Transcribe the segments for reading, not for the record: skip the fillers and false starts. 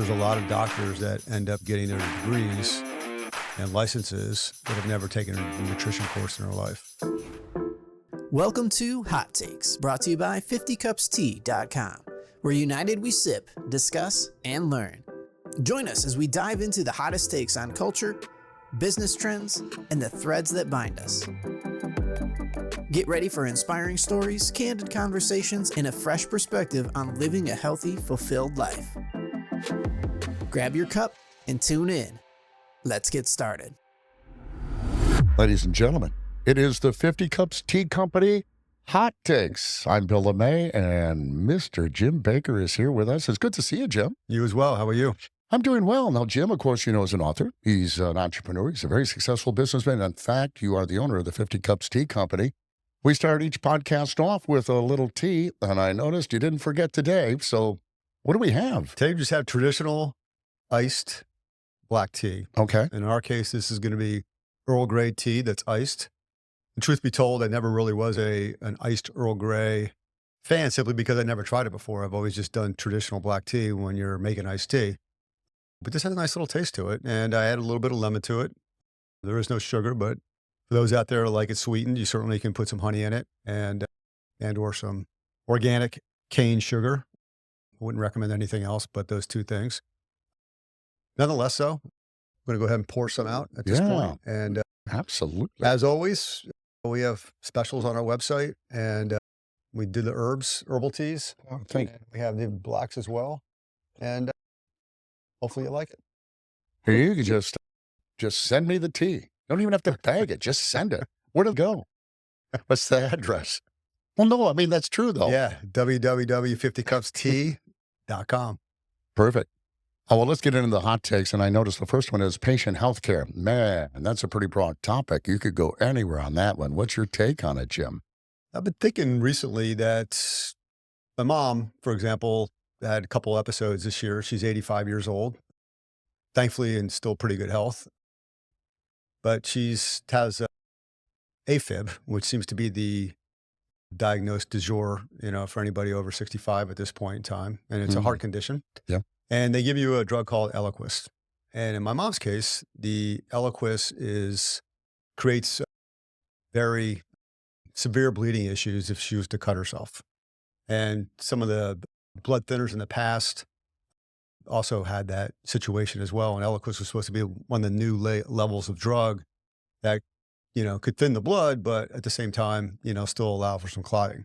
There's a lot of doctors that end up getting their degrees and licenses that have never taken a nutrition course in their life. Welcome to Hot Takes, brought to you by 50cupstea.com, where united we sip, discuss, and learn. Join us as we dive into the hottest takes on culture, business trends, and the threads that bind us. Get ready for inspiring stories, candid conversations, and a fresh perspective on living a healthy, fulfilled life. Grab your cup and tune in. Let's get started. Ladies and gentlemen, it is the 50 Cups Tea Company Hot Takes. I'm Bill LuMaye, and Mr. Jim Baker is here with us. It's good to see you, Jim. You as well. How are you? I'm doing well. Now, Jim, of course, you know, is an author. He's an entrepreneur. He's a very successful businessman. In fact, you are the owner of the 50 Cups Tea Company. We start each podcast off with a little tea, and I noticed you didn't forget today. So what do we have? Today we just have traditional iced black tea. Okay. In our case, this is going to be Earl Grey tea that's iced. And truth be told, I never really was an iced Earl Grey fan, simply because I never tried it before. I've always just done traditional black tea when you're making iced tea. But this has a nice little taste to it, and I add a little bit of lemon to it. There is no sugar, but for those out there who like it sweetened, you certainly can put some honey in it and or some organic cane sugar. I wouldn't recommend anything else but those two things. Nonetheless, though, I'm going to go ahead and pour some out at this point. And absolutely. As always, we have specials on our website, and we do the herbal teas. We have the blacks as well, and hopefully you like it. Here, you can just send me the tea. Don't even have to bag it. Just send it. Where'd it go? What's the address? Well, no, I mean, that's true, though. Yeah, www.50cupstea.com. Perfect. Oh, well, let's get into the hot takes. And I noticed the first one is patient healthcare. Man, that's a pretty broad topic. You could go anywhere on that one. What's your take on it, Jim? I've been thinking recently that my mom, for example, had a couple episodes this year. She's 85 years old, thankfully in still pretty good health. But has AFib, which seems to be the diagnosed du jour, for anybody over 65 at this point in time. And it's a heart condition. Yeah. And they give you a drug called Eliquis. And in my mom's case, the Eliquis creates very severe bleeding issues if she was to cut herself. And some of the blood thinners in the past also had that situation as well. And Eliquis was supposed to be one of the new levels of drug that, could thin the blood, but at the same time, still allow for some clotting.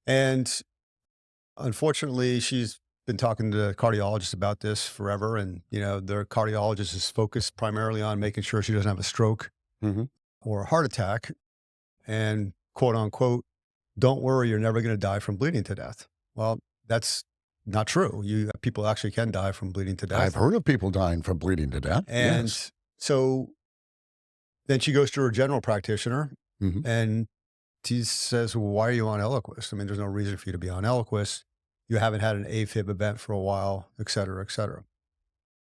And unfortunately, she's been talking to the cardiologist about this forever. And, their cardiologist is focused primarily on making sure she doesn't have a stroke or a heart attack. And quote unquote, don't worry, you're never going to die from bleeding to death. Well, that's not true. People actually can die from bleeding to death. I've heard of people dying from bleeding to death. And so then she goes to her general practitioner and she says, well, why are you on Eliquis? I mean, there's no reason for you to be on Eliquis. You haven't had an AFib event for a while, et cetera, et cetera.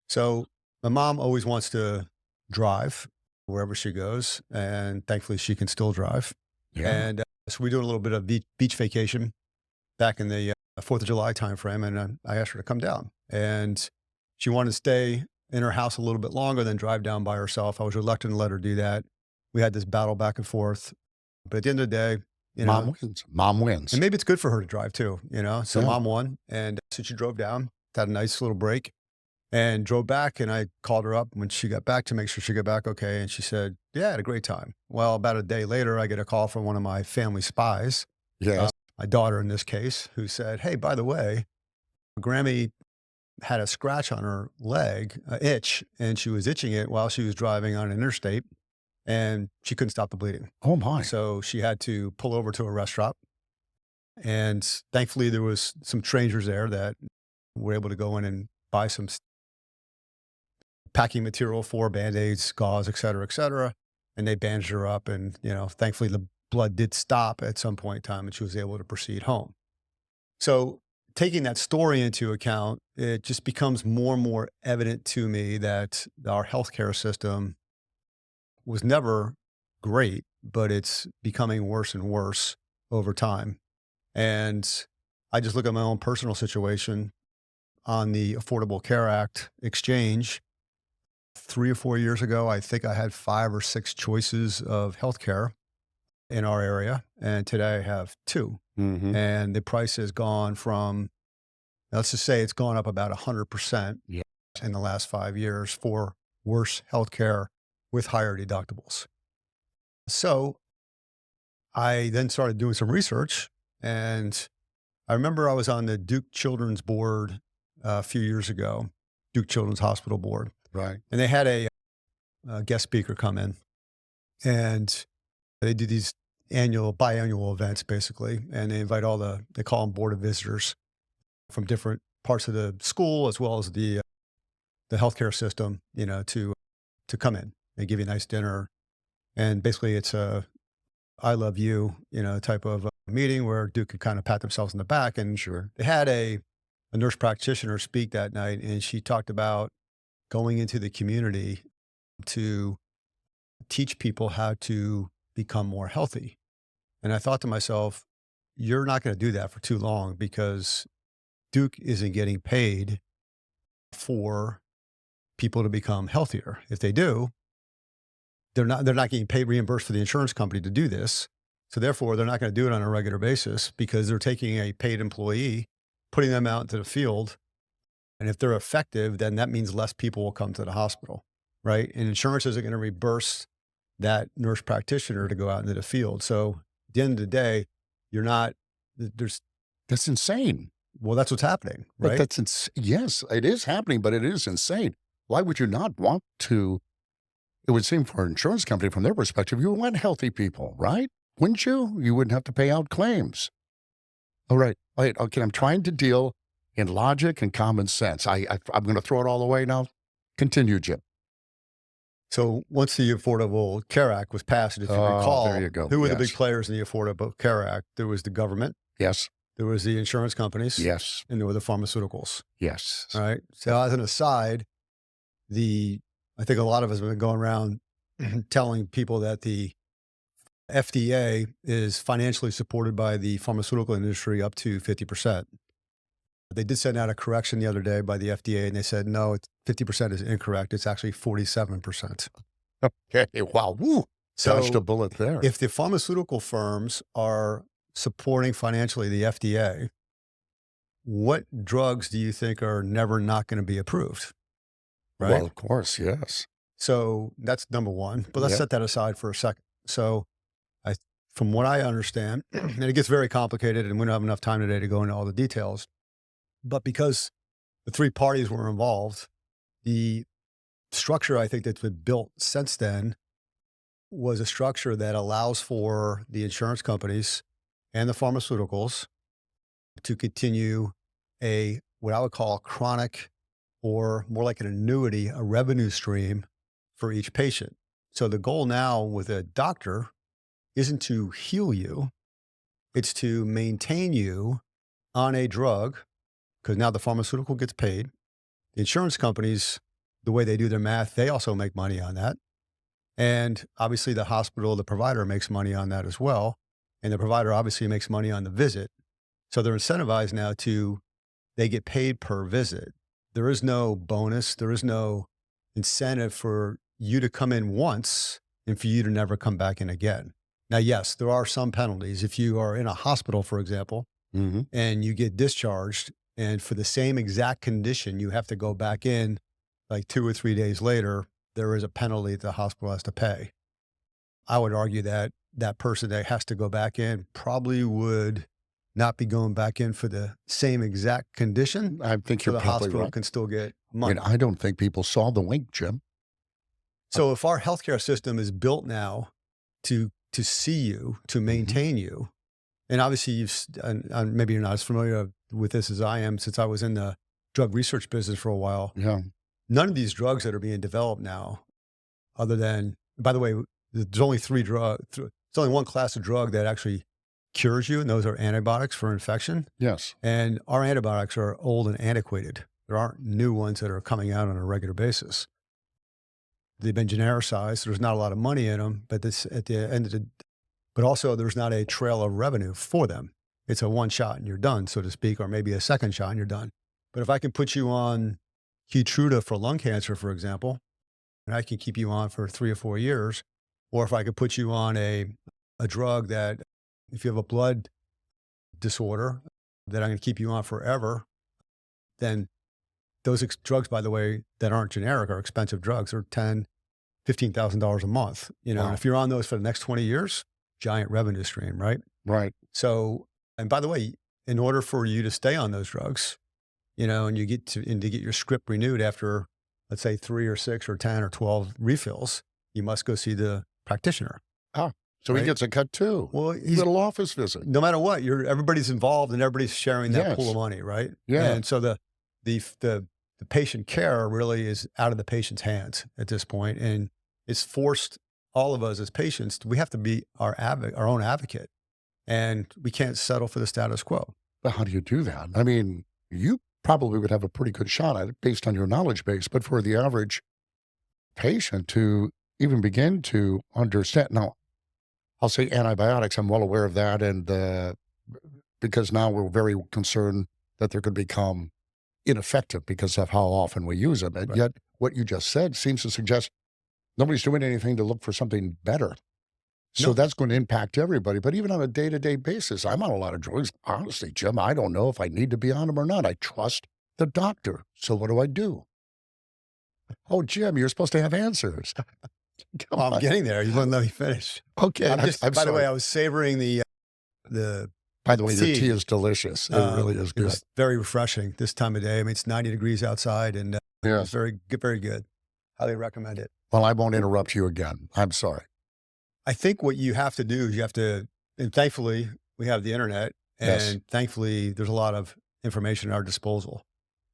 So my mom always wants to drive wherever she goes. And thankfully she can still drive. Yeah. And so we do a little bit of beach vacation back in the 4th of July timeframe. And I asked her to come down, and she wanted to stay in her house a little bit longer than drive down by herself. I was reluctant to let her do that. We had this battle back and forth, but at the end of the day, Mom wins. Mom wins. And maybe it's good for her to drive too, So Mom won. And so she drove down, had a nice little break, and drove back. And I called her up when she got back to make sure she got back okay. And she said, yeah, I had a great time. Well, about a day later, I get a call from one of my family spies. Yes. My daughter in this case, who said, hey, by the way, Grammy had a scratch on her leg, an itch, and she was itching it while she was driving on an interstate, and she couldn't stop the bleeding. Oh my. So she had to pull over to a rest stop. And thankfully there was some strangers there that were able to go in and buy some packing material for Band-Aids, gauze, et cetera, and they bandaged her up. And, thankfully the blood did stop at some point in time and she was able to proceed home. So taking that story into account, it just becomes more and more evident to me that our healthcare system was never great, but it's becoming worse and worse over time. And I just look at my own personal situation. on the Affordable Care Act exchange 3 or 4 years ago. I think I had 5 or 6 choices of healthcare in our area, and today I have 2. Mm-hmm. And the price has gone from, let's just say it's gone up about 100% Yeah. in the last 5 years for worse healthcare with higher deductibles. So I then started doing some research, and I remember I was on the Duke Children's Board a few years ago, Duke Children's Hospital Board, Right. and they had a guest speaker come in, and they do these biannual events basically, and they invite they call them board of visitors from different parts of the school as well as the healthcare system, to come in. They give you a nice dinner, and basically it's a I love you, type of meeting where Duke could kind of pat themselves on the back. And Sure. they had a nurse practitioner speak that night, and she talked about going into the community to teach people how to become more healthy. And I thought to myself, you're not going to do that for too long because Duke isn't getting paid for people to become healthier. If they do, they're not getting paid, reimbursed for the insurance company to do this. So therefore, they're not going to do it on a regular basis because they're taking a paid employee, putting them out into the field. And if they're effective, then that means less people will come to the hospital, right? And insurance isn't going to reimburse that nurse practitioner to go out into the field. So at the end of the day, That's insane. that's what's happening, But right? yes, it is happening, but it is insane. Why would you not want to? It would seem for an insurance company, from their perspective, you want healthy people, right? Wouldn't you? You wouldn't have to pay out claims. All right. All right. Okay. I'm trying to deal in logic and common sense. I'm going to throw it all away now. Continue, Jim. So once the Affordable Care Act was passed, if you recall, there you go. who were the big Yes. players in the Affordable Care Act? There was the government, Yes. there was the insurance companies, Yes. and there were the pharmaceuticals, Yes. right? So as an aside, I think a lot of us have been going around telling people that the FDA is financially supported by the pharmaceutical industry up to 50%. They did send out a correction the other day by the FDA, and they said, no, 50% is incorrect. It's actually 47%. Okay. Wow. Woo. Dodged a So bullet there. if the pharmaceutical firms are supporting financially the FDA, what drugs do you think are never not going to be approved? Right. Well, of course. Yes. So that's number one, but let's Yep. set that aside for a second. So from what I understand, and it gets very complicated and we don't have enough time today to go into all the details, but because the 3 parties were involved, the structure I think that's been built since then was a structure that allows for the insurance companies and the pharmaceuticals to continue what I would call chronic, or more like an annuity, a revenue stream for each patient. So the goal now with a doctor isn't to heal you, it's to maintain you on a drug, because now the pharmaceutical gets paid. The insurance companies, the way they do their math, they also make money on that. And obviously the hospital, the provider makes money on that as well. And the provider obviously makes money on the visit. So they're incentivized now they get paid per visit. There is no bonus. There is no incentive for you to come in once and for you to never come back in again. Now, yes, there are some penalties. If you are in a hospital, for example, Mm-hmm. and you get discharged, and for the same exact condition, you have to go back in like 2 or 3 days later, there is a penalty that the hospital has to pay. I would argue that that person that has to go back in probably would not be going back in for the same exact condition. I think So you're the probably hospital right. can still get I money. mean, I don't think people saw the wink, Jim. So if our healthcare system is built now to see you, to maintain you, and obviously and maybe you're not as familiar with this as I am, since I was in the drug research business for a while. Yeah. None of these drugs that are being developed now, other than, by the way, there's only 3 drugs. There's only one class of drug that actually cures you, and those are antibiotics for infection. Yes. And our antibiotics are old and antiquated. There aren't new ones that are coming out on a regular basis. They've been genericized. So there's not a lot of money in them, but but also there's not a trail of revenue for them. It's a one shot and you're done, so to speak, or maybe a second shot and you're done. But if I can put you on Keytruda for lung cancer, for example, and I can keep you on for 3 or 4 years, or if I could put you on a drug that if you have a blood disorder that I'm going to keep you on forever, then those drugs, by the way, that aren't generic are expensive drugs. They're $15,000 a month, and Wow. if you're on those for the next 20 years, giant revenue stream, right? Right. So, and by the way, in order for you to stay on those drugs, and to get your script renewed after, let's say 3 or 6 or 10 or 12 refills, you must go see the practitioner, Ah, so he right? gets a cut too. Well, Little office visit. no matter what, everybody's involved and everybody's sharing that pool Yes. of money, right? Yeah. And so the patient care really is out of the patient's hands at this point, and it's forced all of us as patients. We have to be our own advocate, and we can't settle for the status quo. But how do you do that? I mean, you probably would have a pretty good shot at it based on your knowledge base, but for the average patient to even begin to understand. Now, I'll say antibiotics, I'm well aware of that. And because now we're very concerned that they could become ineffective because of how often we use them. And Right. yet, what you just said seems to suggest nobody's doing anything to look for something better. So No. that's going to impact everybody. But even on a day-to-day basis, I'm on a lot of drugs. Honestly, Jim, I don't know if I need to be on them or not. I trust the doctor. So what do I do? Oh, Jim, you're supposed to have answers. Come Well, I'm on. getting there. You wouldn't let me finish. Okay. I'm just, I'm by the way, sorry. I was savoring the By the way, your tea. tea is delicious. It really is It good. was very refreshing this time of day. I mean, it's 90 degrees outside, and it's Yes. very good, very good. Highly recommend it. Well, I won't interrupt you again. I'm sorry. I think what you have to do is you have to, and thankfully we have the internet, and Yes. thankfully there's a lot of information at our disposal,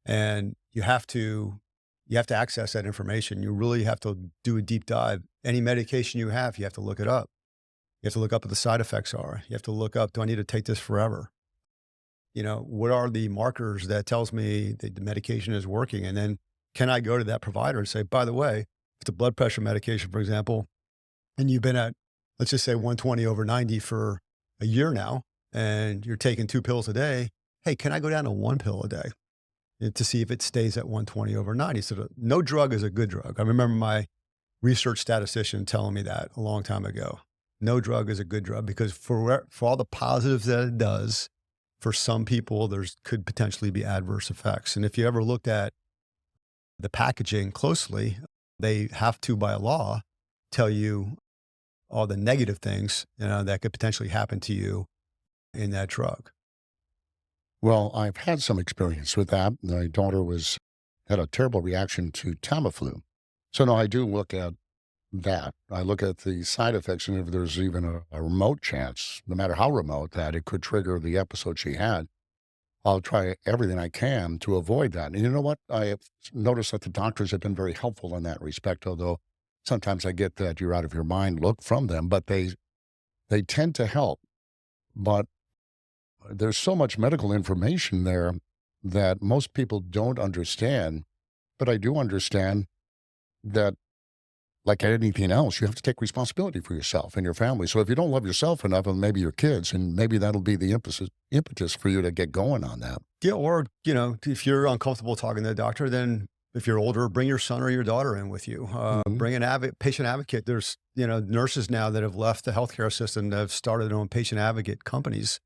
and you have to access that information. You really have to do a deep dive. Any medication you have to look it up. You have to look up what the side effects are. You have to look up, do I need to take this forever? What are the markers that tells me that the medication is working? And then can I go to that provider and say, by the way, if it's a blood pressure medication, for example, and you've been at, let's just say 120/90 for a year now, and you're taking 2 pills a day, hey, can I go down to 1 pill a day to see if it stays at 120/90? So no drug is a good drug. I remember my research statistician telling me that a long time ago. No drug is a good drug because for all the positives that it does, for some people, could potentially be adverse effects. And if you ever looked at the packaging closely, they have to, by law, tell you all the negative things that could potentially happen to you in that drug. Well, I've had some experience with that. My daughter had a terrible reaction to Tamiflu. So now I do look at that. I look at the side effects, and if there's even a remote chance, no matter how remote, that it could trigger the episode she had, I'll try everything I can to avoid that. And you know what? I have noticed that the doctors have been very helpful in that respect, although sometimes I get that you're out of your mind look from them, but they tend to help. But there's so much medical information there that most people don't understand. But I do understand that, like anything else, you have to take responsibility for yourself and your family. So if you don't love yourself enough, and maybe your kids, and maybe that'll be the impetus for you to get going on that. Yeah, or, if you're uncomfortable talking to the doctor, then if you're older, bring your son or your daughter in with you. Mhm. Bring an patient advocate. There's, nurses now that have left the healthcare system that have started their own patient advocate companies,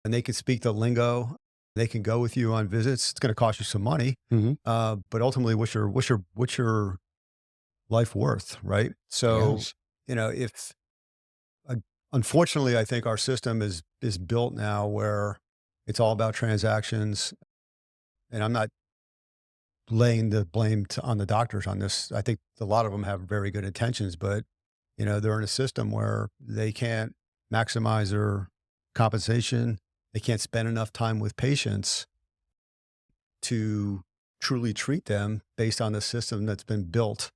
and they can speak the lingo. They can go with you on visits. It's going to cost you some money, Mhm. but ultimately, what's your life worth, right? So, Yes. if unfortunately, I think our system is built now where it's all about transactions, and I'm not laying the blame on the doctors on this. I think a lot of them have very good intentions, but they're in a system where they can't maximize their compensation. They can't spend enough time with patients to truly treat them based on the system that's been built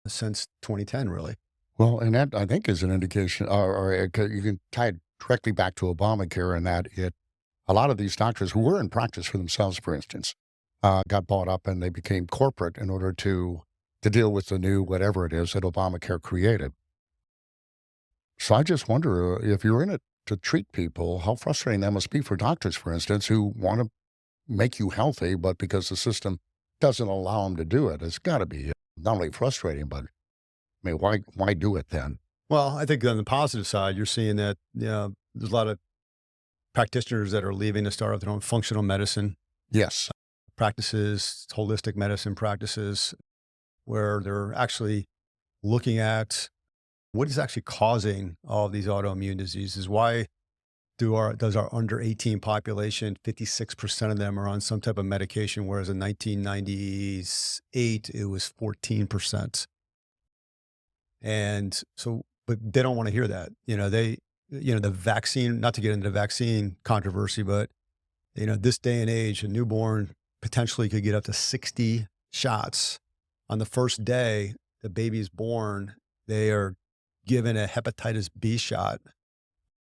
since 2010, really. Well, and that I think is an indication, you can tie it directly back to Obamacare, and that a lot of these doctors who were in practice for themselves, for instance, got bought up and they became corporate in order to deal with the new whatever it is that Obamacare created. So I just wonder if you're in it to treat people, how frustrating that must be for doctors, for instance, who want to make you healthy, but because the system doesn't allow them to do it. It's got to be not only frustrating, but I mean, why do it then? Well, I think on the positive side, you're seeing that, there's a lot of practitioners that are leaving to start up their own functional medicine Yes. practices, holistic medicine practices, where they're actually looking at what is actually causing all of these autoimmune diseases. Why does our under 18 population, 56% of them are on some type of medication, whereas in 1998, it was 14%. And so, but they don't want to hear that. The vaccine, not to get into the vaccine controversy, but, this day and age, a newborn potentially could get up to 60 shots. On the first day the baby is born, they are given a hepatitis B shot,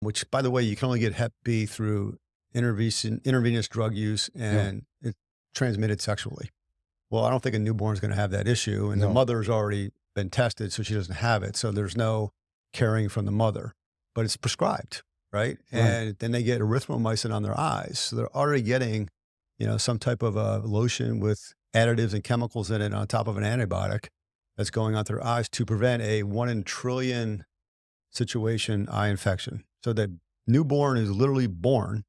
which, by the way, you can only get Hep B through intravenous drug use, Yeah. and it's transmitted sexually. Well, I don't think a newborn is going to have that issue, and the No. mother's already been tested, so she doesn't have it. So there's no caring from the mother, but it's prescribed, right? Right. And then they get erythromycin on their eyes, so they're already getting, some type of a lotion with additives and chemicals in it on top of an antibiotic that's going onto their eyes to prevent a 1 in a trillion situation eye infection. So the newborn is literally born,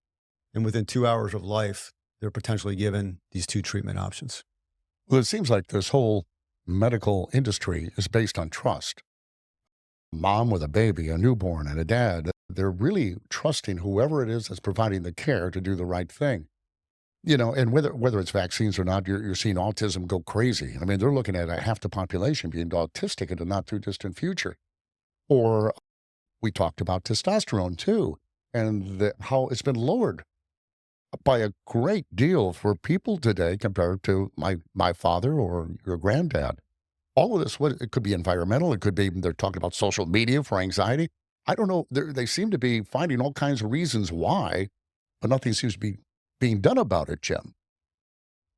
and within 2 hours of life, they're potentially given these two treatment options. Well, it seems like this whole medical industry is based on trust. Mom with a baby, a newborn, and a dad, they're really trusting whoever it is that's providing the care to do the right thing. And whether it's vaccines or not, you're seeing autism go crazy. I mean, they're looking at half the population being autistic in the not too distant future. Or we talked about testosterone too, and how it's been lowered by a great deal for people today compared to my father or your granddad. All of this, it could be environmental. It could be they're talking about social media for anxiety. I don't know. They seem to be finding all kinds of reasons why, but nothing seems to be being done about it, Jim.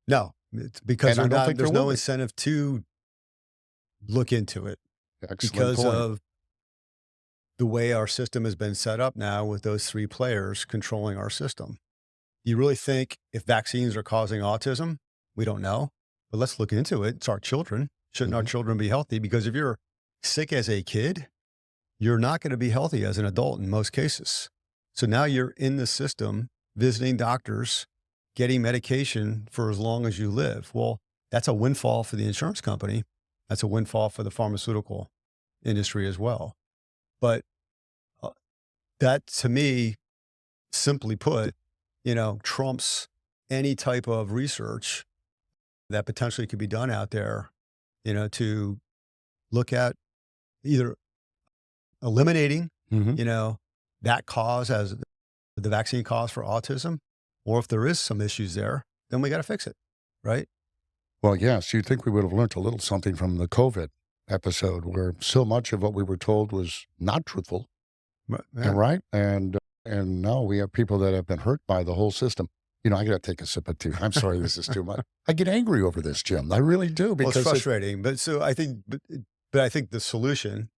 No, it's because And I don't think there's there no will be. incentive to look into it Excellent because point. of the way our system has been set up now with those three players controlling our system. You really think if vaccines are causing autism? We don't know, but let's look into it. It's our children. Shouldn't our Mhm. children be healthy? Because if you're sick as a kid, you're not going to be healthy as an adult in most cases. So now you're in the system, visiting doctors, getting medication for as long as you live. Well, that's a windfall for the insurance company. That's a windfall for the pharmaceutical industry as well. But that, to me, simply put, trumps any type of research that potentially could be done out there, to look at either eliminating, Mhm. that cause as the vaccine cause for autism, or if there is some issues there, then we got to fix it, right? Well, yes, you'd think we would have learned a little something from the COVID episode where so much of what we were told was not truthful. Yeah. And right? And now we have people that have been hurt by the whole system. I got to take a sip of tea. I'm sorry, this is too much. I get angry over this, Jim. I really do Well, it's because frustrating, but so I think, but I think the solution,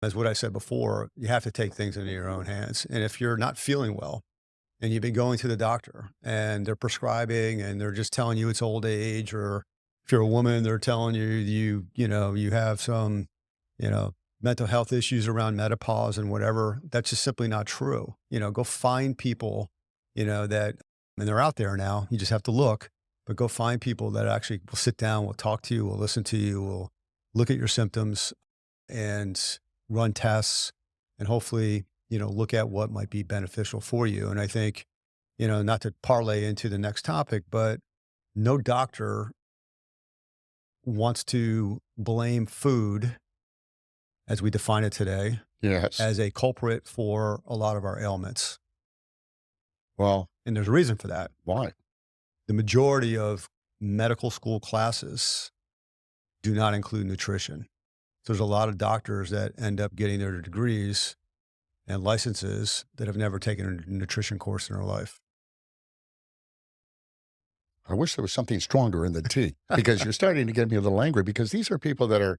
as what I said before, you have to take things into your own hands. And if you're not feeling well and you've been going to the doctor and they're prescribing and they're just telling you it's old age, or if you're a woman, they're telling you have some, mental health issues around menopause and whatever, that's just simply not true. Go find people, that, and they're out there now, you just have to look, but go find people that actually will sit down, will talk to you, will listen to you, will look at your symptoms and run tests and hopefully, look at what might be beneficial for you. And I think, not to parlay into the next topic, but no doctor wants to blame food as we define it today yes. as a culprit for a lot of our ailments. Well, And there's a reason for that. why? The majority of medical school classes do not include nutrition. There's a lot of doctors that end up getting their degrees and licenses that have never taken a nutrition course in their life. I wish there was something stronger in the tea because you're starting to get me a little angry because these are people that are,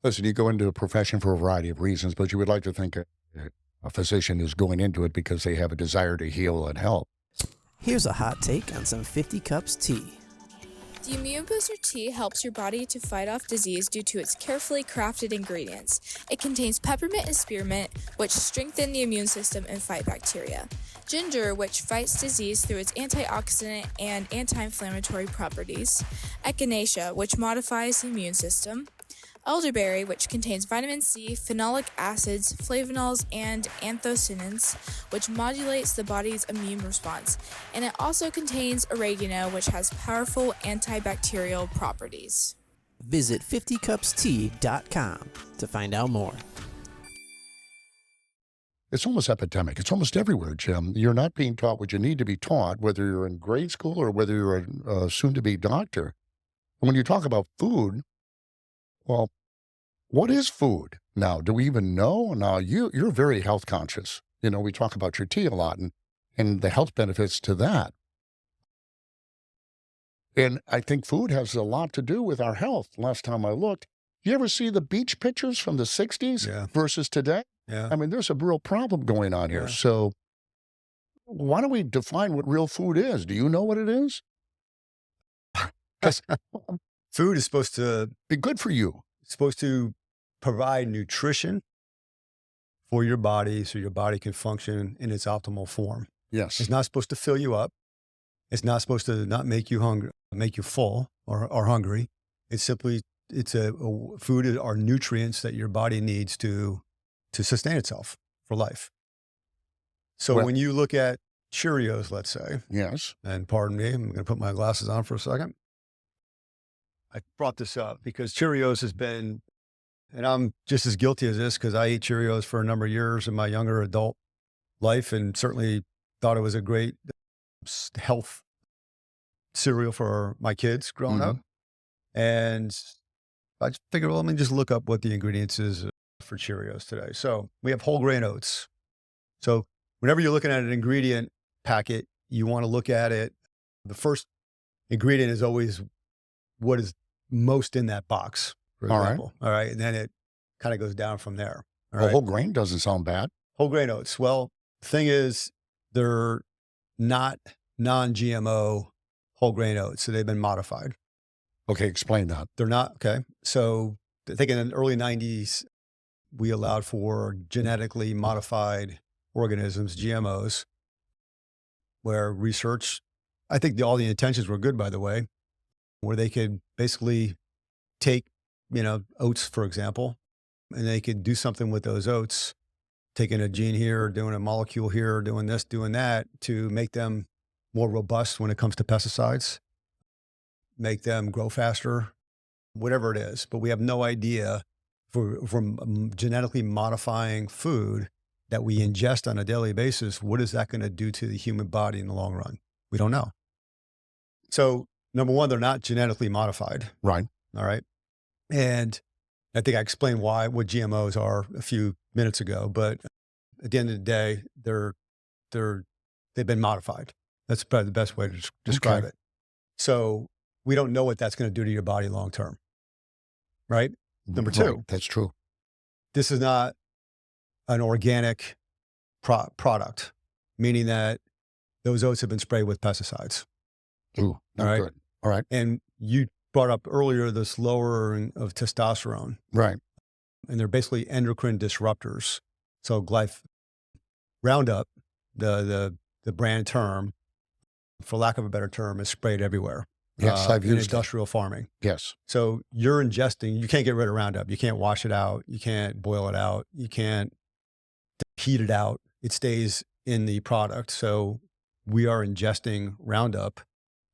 listen, you go into a profession for a variety of reasons, but you would like to think a physician is going into it because they have a desire to heal and help. Here's a hot take on some 50 Cups tea. The Immune Booster tea helps your body to fight off disease due to its carefully crafted ingredients. It contains peppermint and spearmint, which strengthen the immune system and fight bacteria. Ginger, which fights disease through its antioxidant and anti-inflammatory properties. Echinacea, which modifies the immune system. Elderberry, which contains vitamin C, phenolic acids, flavonols, and anthocyanins, which modulates the body's immune response. And it also contains oregano, which has powerful antibacterial properties. Visit 50cupstea.com to find out more. It's almost epidemic. It's almost everywhere, Jim. You're not being taught what you need to be taught, whether you're in grade school or whether you're a soon-to-be doctor. And when you talk about food, well, what is food? Now, do we even know? Now, you're very health conscious. You know, we talk about your tea a lot and the health benefits to that. And I think food has a lot to do with our health. Last time I looked, you ever see the beach pictures from the 60s Yeah. versus today? Yeah. I mean, there's a real problem going on here. Yeah. So why don't we define what real food is? Do you know what it is? Food is supposed to Be good for you. provide nutrition for your body so your body can function in its optimal form. Yes. It's not supposed to fill you up. It's not supposed to not make you hungry, make you full or hungry. It's simply, food are nutrients that your body needs to sustain itself for life. So Well- when you look at Cheerios, let's say, Yes. and pardon me, I'm going to put my glasses on for a second. I brought this up because Cheerios has been, and I'm just as guilty as this because I ate Cheerios for a number of years in my younger adult life and certainly thought it was a great health cereal for my kids growing up. And I just figured, well, let me just look up what the ingredients is for Cheerios today. So we have whole grain oats. So whenever you're looking at an ingredient packet, you want to look at it. The first ingredient is always what is most in that box, for All right. example. All right. And then it kind of goes down from there. All Well, right. whole grain doesn't sound bad. Whole grain oats. Well, the thing is, they're not non-GMO whole grain oats. So they've been modified. Okay, explain that. They're not. Okay. So I think in the early 90s, we allowed for genetically modified organisms, GMOs, where research, I think all the intentions were good, by the way, where they could basically take, oats, for example, and they could do something with those oats, taking a gene here, doing a molecule here, doing this, doing that to make them more robust when it comes to pesticides, make them grow faster, whatever it is. But we have no idea from genetically modifying food that we ingest on a daily basis, what is that going to do to the human body in the long run? We don't know. So number one, they're not genetically modified. Right. All right. And I think I explained what GMOs are a few minutes ago, but at the end of the day, they've been modified. That's probably the best way to describe Okay. it. So we don't know what that's going to do to your body long term. Right. Number two. Right, that's true. This is not an organic product, meaning that those oats have been sprayed with pesticides. Ooh, not All right. good. All right. And you brought up earlier this lowering of testosterone, Right. and they're basically endocrine disruptors. So Roundup, the brand term, for lack of a better term, is sprayed everywhere. Yes, I've in used it. industrial farming. Yes. So you're ingesting, you can't get rid of Roundup. You can't wash it out. You can't boil it out. You can't heat it out. It stays in the product. So we are ingesting Roundup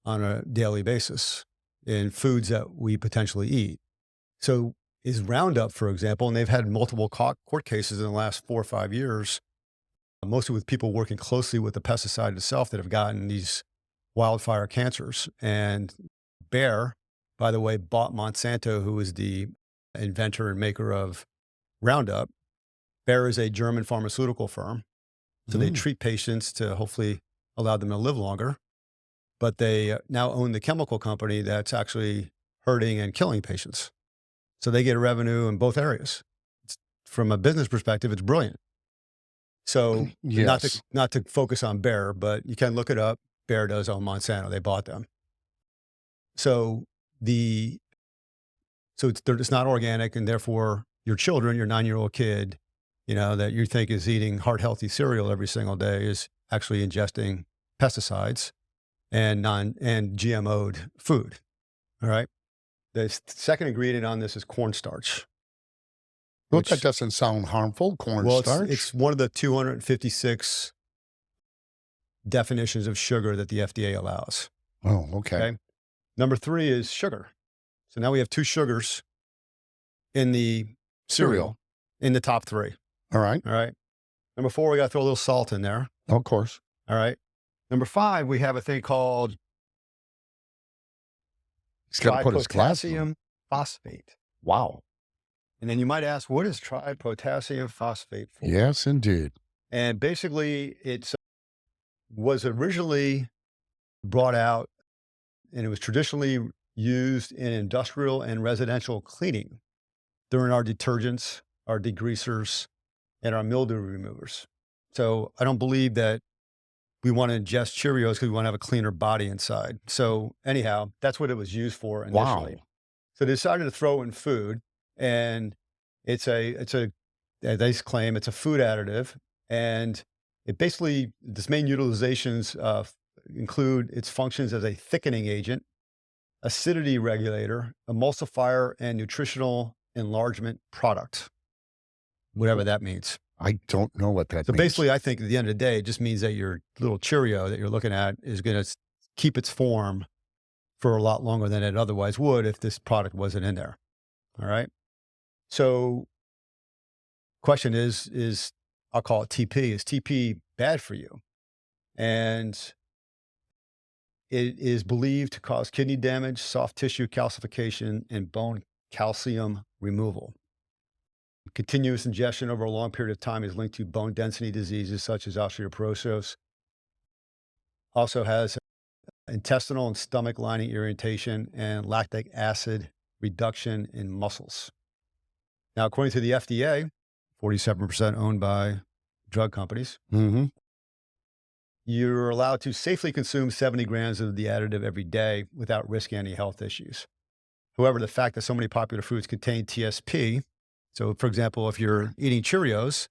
on a daily basis in foods that we potentially eat. So is Roundup, for example, and they've had multiple court cases in the last 4 or 5 years, mostly with people working closely with the pesticide itself that have gotten these wildfire cancers. And Bayer, by the way, bought Monsanto, who is the inventor and maker of Roundup. Bayer is a German pharmaceutical firm. So they treat patients to hopefully allow them to live longer. But they now own the chemical company that's actually hurting and killing patients. So they get a revenue in both areas. From a business perspective, it's brilliant. So Yes. not to focus on Bayer, but you can look it up. Bayer does own Monsanto. They bought them. So it's not organic, and therefore your children, your 9-year-old kid, that you think is eating heart-healthy cereal every single day is actually ingesting pesticides and GMO'd food. All right. The second ingredient on this is cornstarch. Well, that doesn't sound harmful, Well, cornstarch. it's one of the 256 definitions of sugar that the FDA allows. Oh, okay. Number 3 is sugar. So now we have 2 sugars in the cereal in the top 3. All right. All right. Number 4, we got to throw a little salt in there. Of course. All right. Number 5, we have a thing called He's got to put his glasses on. tripotassium phosphate. Wow. And then you might ask, what is tripotassium phosphate for? Yes, indeed. And basically, it was originally brought out, and it was traditionally used in industrial and residential cleaning during our detergents, our degreasers, and our mildew removers. So I don't believe that we want to ingest Cheerios because we want to have a cleaner body inside. So anyhow, that's what it was used for initially. Wow. So they decided to throw in food, and it's a they claim it's a food additive, and it basically, its main utilizations include its functions as a thickening agent, acidity regulator, emulsifier, and nutritional enlargement product, whatever that means. I don't know what that So means. basically, I think at the end of the day, it just means that your little Cheerio that you're looking at is going to keep its form for a lot longer than it otherwise would if this product wasn't in there. All right. So question is I'll call it TP. Is TP bad for you? And it is believed to cause kidney damage, soft tissue calcification, and bone calcium removal. Continuous ingestion over a long period of time is linked to bone density diseases such as osteoporosis. Also has intestinal and stomach lining irritation and lactic acid reduction in muscles. Now, according to the FDA, 47% owned by drug companies, Mm-hmm. you're allowed to safely consume 70 grams of the additive every day without risking any health issues. However, the fact that so many popular foods contain TSP, so for example, if you're eating Cheerios,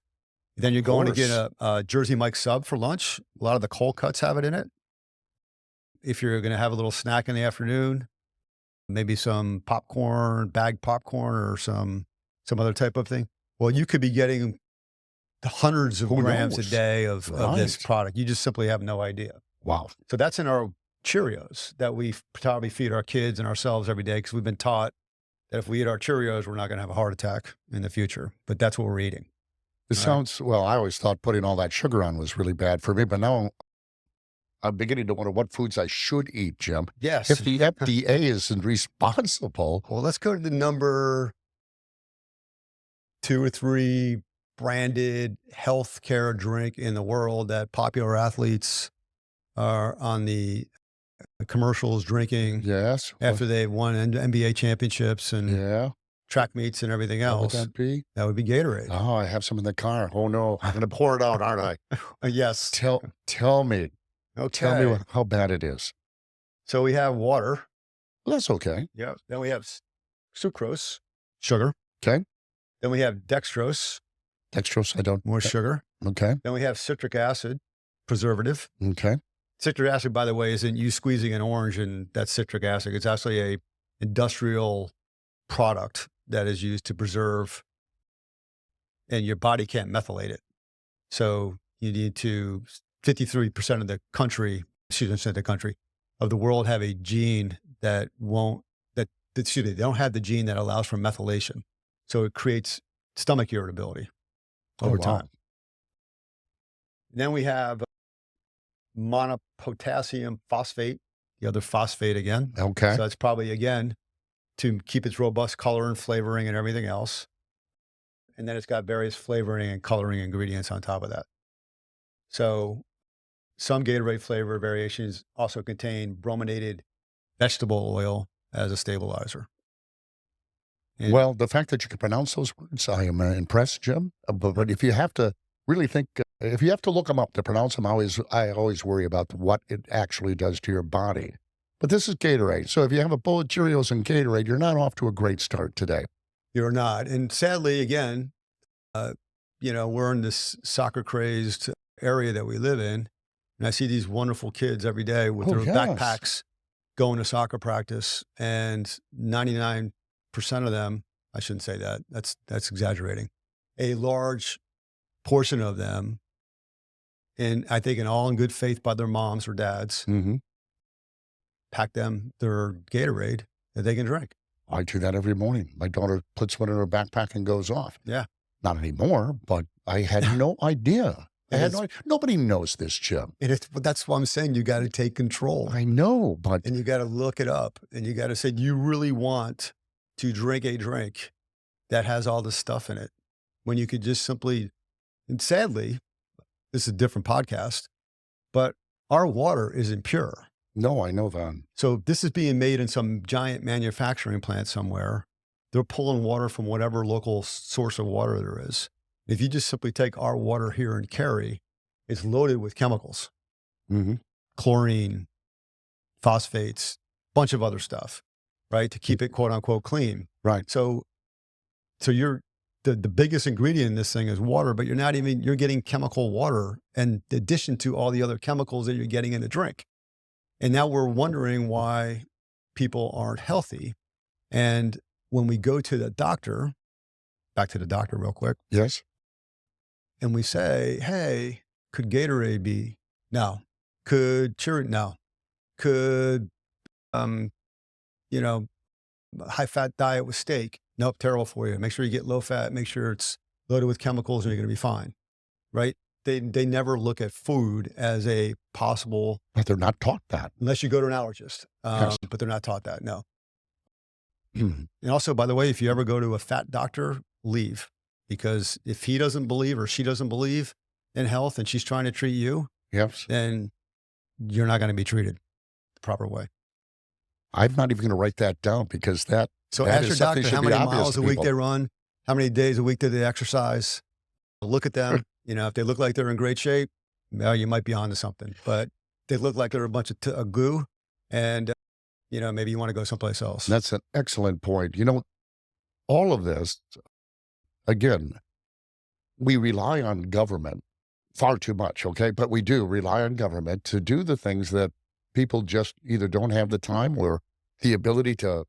then you're going to get a Jersey Mike sub for lunch. A lot of the cold cuts have it in it. If you're going to have a little snack in the afternoon, maybe some popcorn, bagged popcorn, or some other type of thing, well, you could be getting the hundreds of grams a day of this product. You just simply have no idea. Wow. So that's in our Cheerios that we probably feed our kids and ourselves every day because we've been taught that if we eat our Cheerios, we're not going to have a heart attack in the future. But that's what we're eating. It sounds, well, I always thought putting all that sugar on was really bad for me, but now I'm beginning to wonder what foods I should eat, Jim. Yes. If the FDA isn't responsible. Well, let's go to the number 2 or 3 branded healthcare drink in the world that popular athletes are on the commercials drinking Yes. after they've won NBA championships and Yeah. track meets and everything What else. would that be? That would be Gatorade. Oh, I have some in the car. Oh no, I'm going to pour it out, aren't I? Yes. Tell me. Okay. Tell me how bad it is. So we have water. Well, that's okay. Yeah. Then we have sucrose, sugar. Okay. Then we have dextrose, Dextrose, I don't. more sugar. Okay. Then we have citric acid, preservative. Okay. Citric acid, by the way, isn't you squeezing an orange and that's citric acid. It's actually a industrial product that is used to preserve, and your body can't methylate it. So you need to, 53% of the country, of the world have a gene that they don't have the gene that allows for methylation. So it creates stomach irritability over time. Then we have monopotassium phosphate, the other phosphate again. Okay. So that's probably, again, to keep its robust color and flavoring and everything else. And then it's got various flavoring and coloring ingredients on top of that. So some Gatorade flavor variations also contain brominated vegetable oil as a stabilizer. And Well, the fact that you can pronounce those words, I am impressed, Jim. But if you have to really think if you have to look them up to pronounce them, I always worry about what it actually does to your body. But this is Gatorade. So if you have a bowl of Cheerios and Gatorade, you're not off to a great start today. You're not. And sadly, again, we're in this soccer crazed area that we live in. And I see these wonderful kids every day with Oh, their yes. backpacks going to soccer practice. And 99% of them, I shouldn't say that. That's exaggerating. A large portion of them, and I think all in good faith by their moms or dads, Mm-hmm. pack them their Gatorade that they can drink. I do that every morning. My daughter puts one in her backpack and goes off. Yeah. Not anymore, but I had no idea. Nobody knows this, Jim. But that's why I'm saying you got to take control. I know, but And you got to look it up, and you got to say, you really want to drink a drink that has all this stuff in it when you could just simply, and sadly, this is a different podcast, but our water is impure. no, I know that. So this is being made in some giant manufacturing plant somewhere. They're pulling water from whatever local source of water there is. If you just simply take our water here in Cary, it's loaded with chemicals, Mm-hmm. chlorine, phosphates, bunch of other stuff, right? To keep it quote unquote clean. Right. So you're the biggest ingredient in this thing is water, but you're getting chemical water in addition to all the other chemicals that you're getting in the drink. And now we're wondering why people aren't healthy. And when we go to the doctor, back to the doctor real quick, Yes. and we say, hey, could Gatorade be? No. Could Cheerios? No. Could, high fat diet with steak? Nope, terrible for you. Make sure you get low fat. Make sure it's loaded with chemicals and you're going to be fine, right? They never look at food as a possible, But they're not taught that. unless you go to an allergist, Yes. but they're not taught that, no. Mm. And also, by the way, if you ever go to a fat doctor, leave. Because if he doesn't believe or she doesn't believe in health and she's trying to treat you, Yes. then you're not going to be treated the proper way. I'm not even going to write that down because that So That ask is your something doctor should how be many obvious miles to a week people. they run, how many days a week do they exercise. Look at them. If they look like they're in great shape, well, you might be onto something. But they look like they're a bunch of goo, and maybe you want to go someplace else. That's an excellent point. All of this, again, we rely on government far too much, okay? But we do rely on government to do the things that people just either don't have the time or the ability to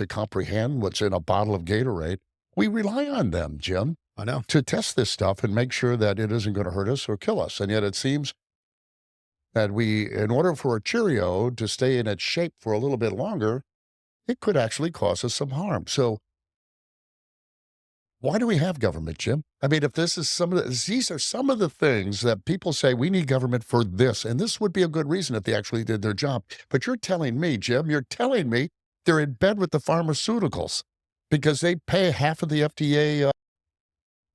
comprehend what's in a bottle of Gatorade. We rely on them, Jim, I know. to test this stuff and make sure that it isn't going to hurt us or kill us. And yet it seems that in order for a Cheerio to stay in its shape for a little bit longer, it could actually cause us some harm. So why do we have government, Jim? I mean, if this is these are some of the things that people say we need government for this, and this would be a good reason if they actually did their job. But you're telling me, Jim, they're in bed with the pharmaceuticals because they pay half of the FDA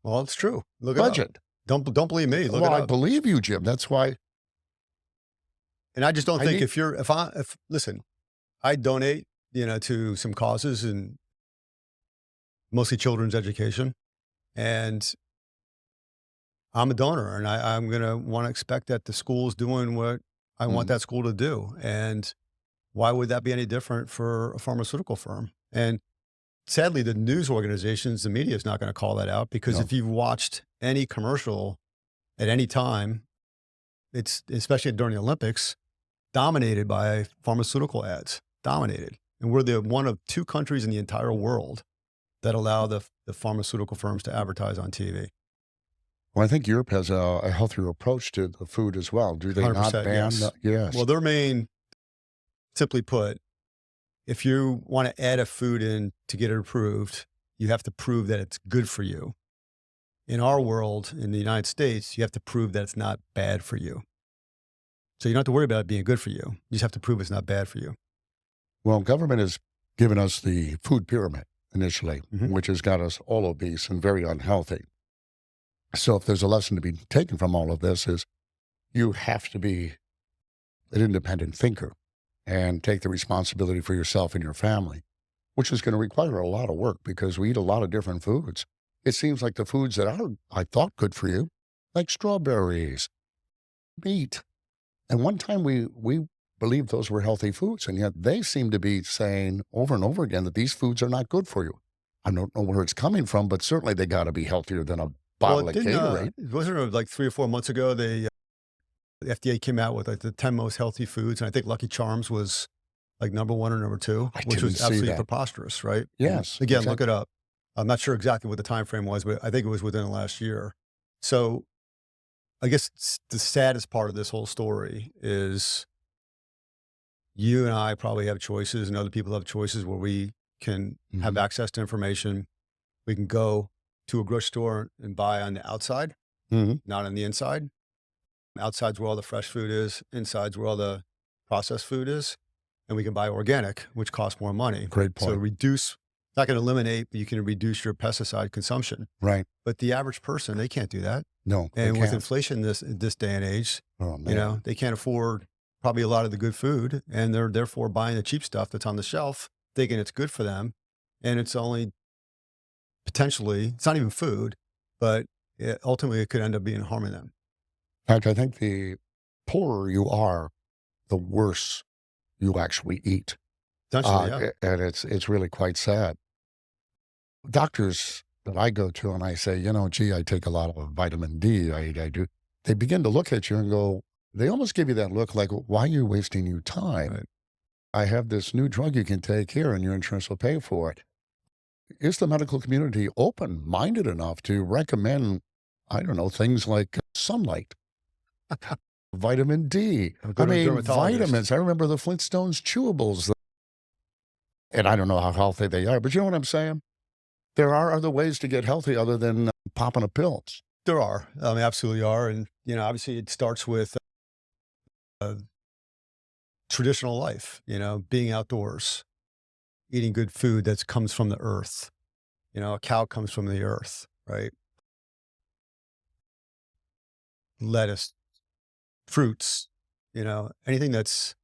Well, it's true. Look it up. budget. Don't believe me. Look Well, it I up. believe you, Jim. That's why. And I just don't I think need- listen, I donate, to some causes and mostly children's education. And I'm a donor, and I'm going to want to expect that the school's doing what I want that school to do. And why would that be any different for a pharmaceutical firm? And sadly, the news organizations, the media is not going to call that out because No. if you've watched any commercial at any time, it's especially during the Olympics, dominated by pharmaceutical ads, dominated. And we're the one of two countries in the entire world that allow the pharmaceutical firms to advertise on TV. Well, I think Europe has a healthier approach to the food as well. Do they not 100%, ban? yes. Yes. Well, their main, simply put, if you want to add a food in to get it approved, you have to prove that it's good for you. In our world, in the United States, you have to prove that it's not bad for you. So you don't have to worry about it being good for you. You just have to prove it's not bad for you. Well, government has given us the food pyramid initially, Mhm. which has got us all obese and very unhealthy. So if there's a lesson to be taken from all of this is you have to be an independent thinker and take the responsibility for yourself and your family, which is going to require a lot of work because we eat a lot of different foods. It seems like the foods that I thought good for you like strawberries, meat. And one time we believed those were healthy foods, and yet they seem to be saying over and over again that these foods are not good for you. I don't know where it's coming from, but certainly they got to be healthier than a Well, bottle of Gatorade. wasn't it like 3 or 4 months ago, the FDA came out with like the 10 most healthy foods, and I think Lucky Charms was like number 1 or number 2, I which didn't was see absolutely that. preposterous, right? Yes, Again, look exactly. it up. I'm not sure exactly what the time frame was, but I think it was within the last year. So I guess the saddest part of this whole story is you and I probably have choices, and other people have choices where we can have Mhm. access to information. We can go to a grocery store and buy on the outside, Mhm. not on the inside. Outside's where all the fresh food is, inside's where all the processed food is. And we can buy organic, which costs more money. Great So point. reduce, not going to eliminate, but you can reduce your pesticide consumption. Right. But the average person, they can't do that. No, they And with can't. inflation this day and age, Oh, man. they can't afford probably a lot of the good food, and they're therefore buying the cheap stuff that's on the shelf, thinking it's good for them. And it's only potentially, it's not even food, but ultimately it could end up being harming them. In fact, I think the poorer you are, the worse you actually eat. Potentially, yeah. And it's really quite sad. Doctors that I go to and I say, gee, I take a lot of vitamin D. I do. They begin to look at you and go, they almost give you that look like, why are you wasting your time? Right. I have this new drug you can take here and your insurance will pay for it. Is the medical community open-minded enough to recommend, I don't know, things like sunlight, vitamin D? Or go I to a mean, dermatologist. vitamins. I remember the Flintstones chewables, and I don't know how healthy they are, but you know what I'm saying? There are other ways to get healthy other than popping a pills. There are. I mean, absolutely are. And, obviously it starts with uh, traditional life, being outdoors, eating good food that comes from the earth. A cow comes from the earth, right? Lettuce, fruits, anything that's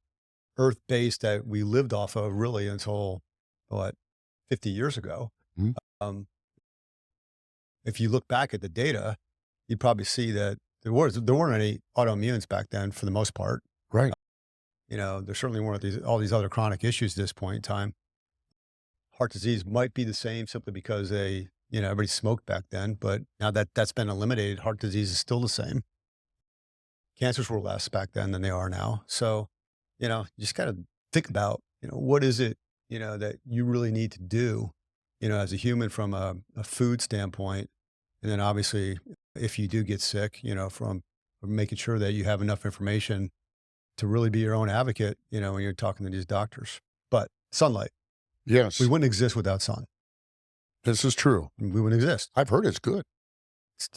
earth based that we lived off of really until what, 50 years ago. Mhm. Um, if you look back at the data, you'd probably see that there weren't any autoimmunes back then for the most part. Right. There certainly weren't all these other chronic issues at this point in time. Heart disease might be the same simply because everybody smoked back then, but now that that's been eliminated, heart disease is still the same. Cancers were less back then than they are now. So, you just got to think about, what is it, that you really need to do, as a human from a food standpoint. And then obviously, if you do get sick, from making sure that you have enough information to really be your own advocate, when you're talking to these doctors. But sunlight, Yes, we wouldn't exist without sun. this is true. We wouldn't exist. I've heard it's good.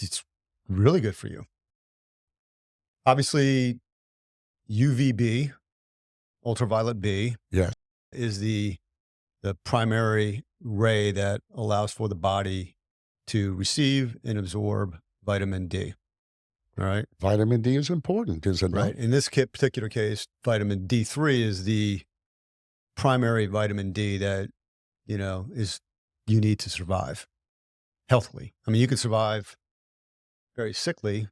It's really good for you. Obviously, UVB, ultraviolet B, Yes. is the primary ray that allows for the body to receive and absorb vitamin D. All right. Vitamin D is important, is it not? Right. In this particular case, vitamin D3 is the primary vitamin D that, is you need to survive healthily. I mean, you can survive very sickly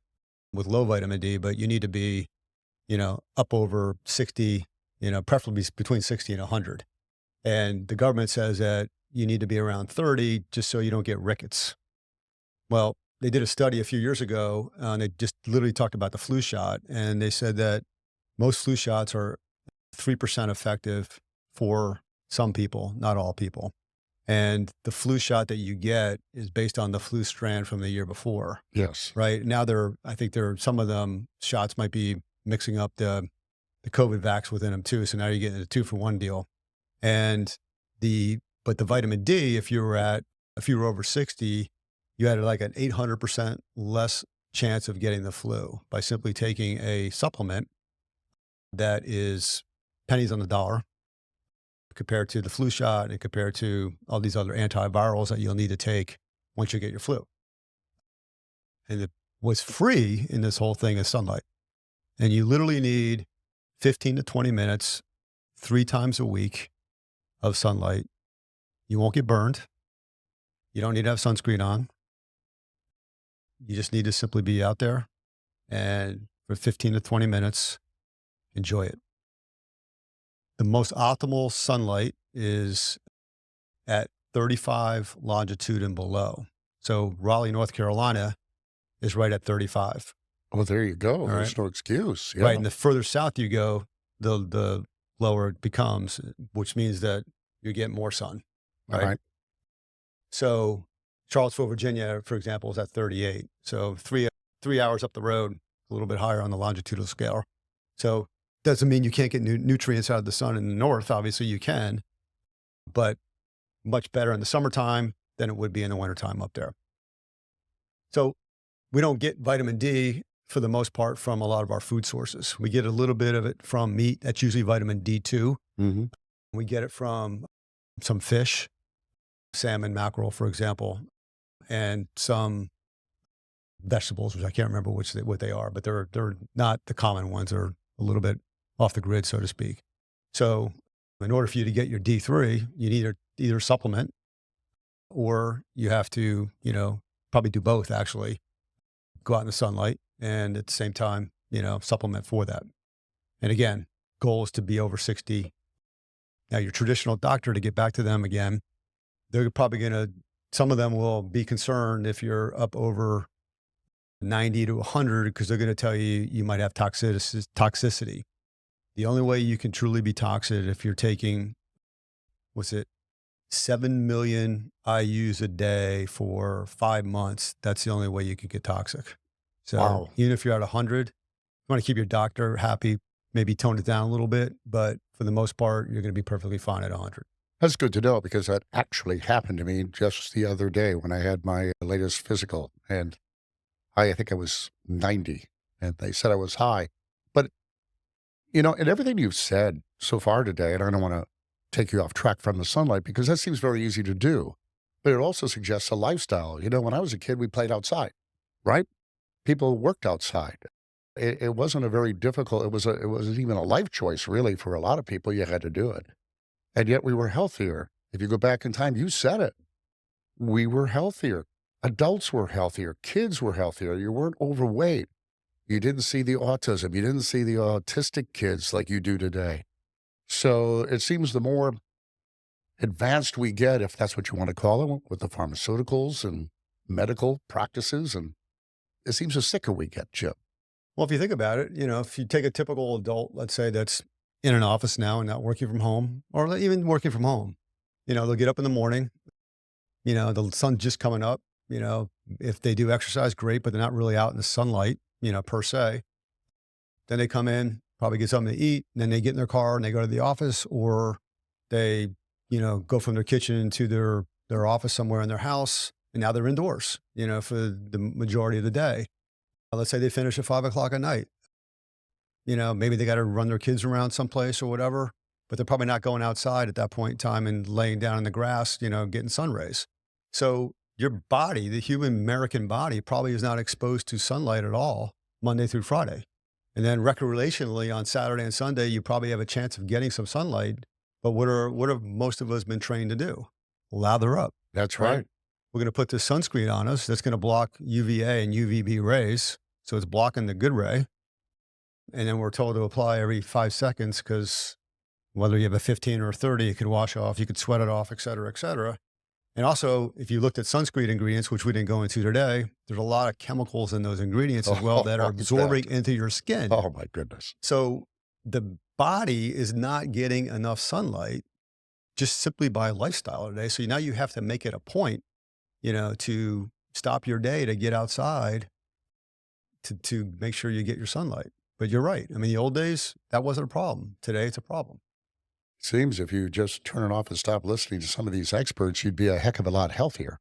with low vitamin D, but you need to be, up over 60, preferably between 60 and 100. And the government says that you need to be around 30 just so you don't get rickets. Well, they did a study a few years ago, and they just literally talked about the flu shot. And they said that most flu shots are 3% effective for some people, not all people. And the flu shot that you get is based on the flu strand from the year before, Yes. right? Now I think some of them shots might be mixing up the COVID vax within them too. So now you're getting a 2-for-1 deal. And but the vitamin D, if you were over 60, you had like an 800% less chance of getting the flu by simply taking a supplement that is pennies on the dollar compared to the flu shot and compared to all these other antivirals that you'll need to take once you get your flu. And what's free in this whole thing is sunlight. And you literally need 15 to 20 minutes, 3 times a week of sunlight. You won't get burned. You don't need to have sunscreen on. You just need to simply be out there and for 15 to 20 minutes, enjoy it. The most optimal sunlight is at 35 longitude and below. So Raleigh, North Carolina is right at 35. Well, there you go. All There's right. no excuse. Right. Yeah. And the further south you go, the lower it becomes, which means that you get more sun. All Right. right. So Charlottesville, Virginia, for example, is at 38. So three hours up the road, a little bit higher on the longitudinal scale. So doesn't mean you can't get nutrients out of the sun in the north. Obviously you can, but much better in the summertime than it would be in the wintertime up there. So we don't get vitamin D for the most part from a lot of our food sources. We get a little bit of it from meat. That's usually vitamin D2. Mm-hmm. We get it from some fish, salmon, mackerel, for example, and some vegetables, which I can't remember what they are, but they're not the common ones. They're a little bit off the grid, so to speak. So in order for you to get your D3, you need either supplement or you have to, probably do both actually. Go out in the sunlight and at the same time, supplement for that. And again, goal is to be over 60. Now your traditional doctor, to get back to them again, they're probably some of them will be concerned if you're up over 90 to 100 because they're going to tell you you might have toxicity. The only way you can truly be toxic if you're taking, 7 million IUs a day for 5 months. That's the only way you could get toxic. So Wow. even if you're at 100, you want to keep your doctor happy, maybe tone it down a little bit, but for the most part, you're going to be perfectly fine at 100. That's good to know because that actually happened to me just the other day when I had my latest physical. And I think I was 90 and they said I was high. But, and everything you've said so far today, and I don't want to take you off track from the sunlight because that seems very easy to do, but it also suggests a lifestyle. When I was a kid, we played outside, right? People worked outside. It wasn't a very difficult, it wasn't even a life choice really for a lot of people. You had to do it. And yet we were healthier. If you go back in time, you said it. We were healthier. Adults were healthier. Kids were healthier. You weren't overweight. You didn't see the autism. You didn't see the autistic kids like you do today. So it seems the more advanced we get, if that's what you want to call them, with the pharmaceuticals and medical practices, and it seems the sicker we get, Jim. Well, if you think about it, if you take a typical adult, let's say that's in an office now and not working from home, or even working from home, they'll get up in the morning, the sun's just coming up, if they do exercise, great, but they're not really out in the sunlight, per se. Then they come in, probably get something to eat, and then they get in their car and they go to the office, or they, go from their kitchen to their office somewhere in their house, and now they're indoors, for the majority of the day. Let's say they finish at 5 o'clock at night. Maybe they got to run their kids around someplace or whatever, but they're probably not going outside at that point in time and laying down in the grass, getting sun rays. So your body, the human American body, probably is not exposed to sunlight at all Monday through Friday. And then recreationally on Saturday and Sunday, you probably have a chance of getting some sunlight. But what have most of us been trained to do? Lather up. That's right. We're going to put this sunscreen on us that's going to block UVA and UVB rays. So it's blocking the good ray. And then we're told to apply every 5 seconds because whether you have a 15 or a 30, it could wash off, you could sweat it off, et cetera, et cetera. And also, if you looked at sunscreen ingredients, which we didn't go into today, there's a lot of chemicals in those ingredients as well that are absorbing into your skin. Oh, my goodness. So the body is not getting enough sunlight just simply by lifestyle today. So now you have to make it a point, to stop your day to get outside to make sure you get your sunlight. But you're right. I mean, the old days, that wasn't a problem. Today, it's a problem. Seems if you just turn it off and stop listening to some of these experts, you'd be a heck of a lot healthier.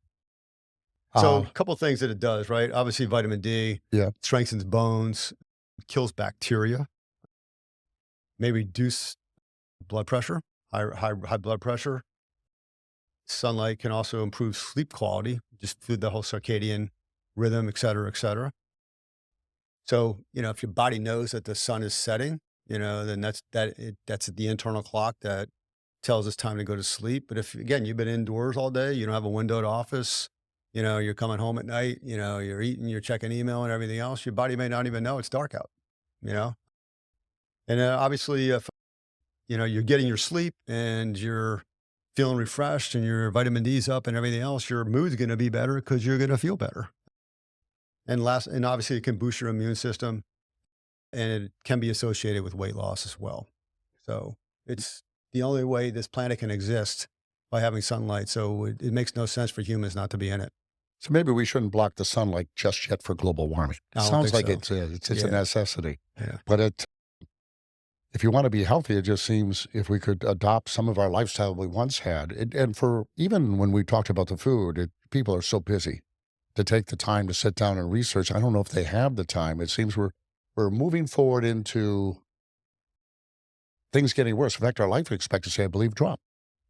So a couple of things that it does, right? Obviously, vitamin D strengthens bones, kills bacteria, may reduce blood pressure, high blood pressure. Sunlight can also improve sleep quality, just through the whole circadian rhythm, et cetera, et cetera. So, if your body knows that the sun is setting, then that's the internal clock that tells us time to go to sleep. But if, again, you've been indoors all day, you don't have a windowed office, You're coming home at night, you're eating, you're checking email and everything else. Your body may not even know it's dark out, you know? And obviously, if, you're getting your sleep and you're feeling refreshed and your vitamin D's up and everything else, your mood's going to be better because you're going to feel better. And obviously it can boost your immune system, and it can be associated with weight loss as well. So it's the only way this planet can exist, by having sunlight. So it makes no sense for humans not to be in it. So maybe we shouldn't block the sunlight just yet for global warming. I don't Sounds think like so. it's a Yeah. necessity. Yeah. But if you want to be healthy, it just seems if we could adopt some of our lifestyle we once had, and for even when we talked about the food, people are so busy to take the time to sit down and research. I don't know if they have the time. It seems we're moving forward into things getting worse. In fact, our life expectancy, I believe, dropped.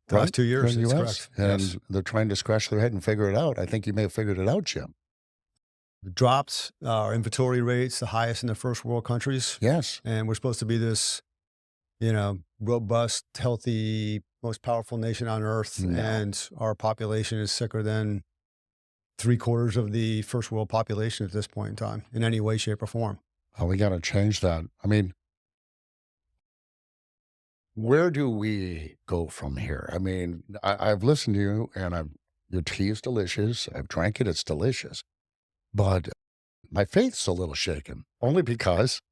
The last 2 years, Here in that's the US. correct. And Yes. they're trying to scratch their head and figure it out. I think you may have figured it out, Jim. Dropped our inventory rates, the highest in the first world countries. Yes. And we're supposed to be this, robust, healthy, most powerful nation on earth. No. And our population is sicker than 3/4 of the first world population at this point in time, in any way, shape, or form. Oh, we got to change that. I mean, where do we go from here? I mean, I've listened to you, and your tea is delicious. I've drank it; it's delicious. But my faith's a little shaken, only because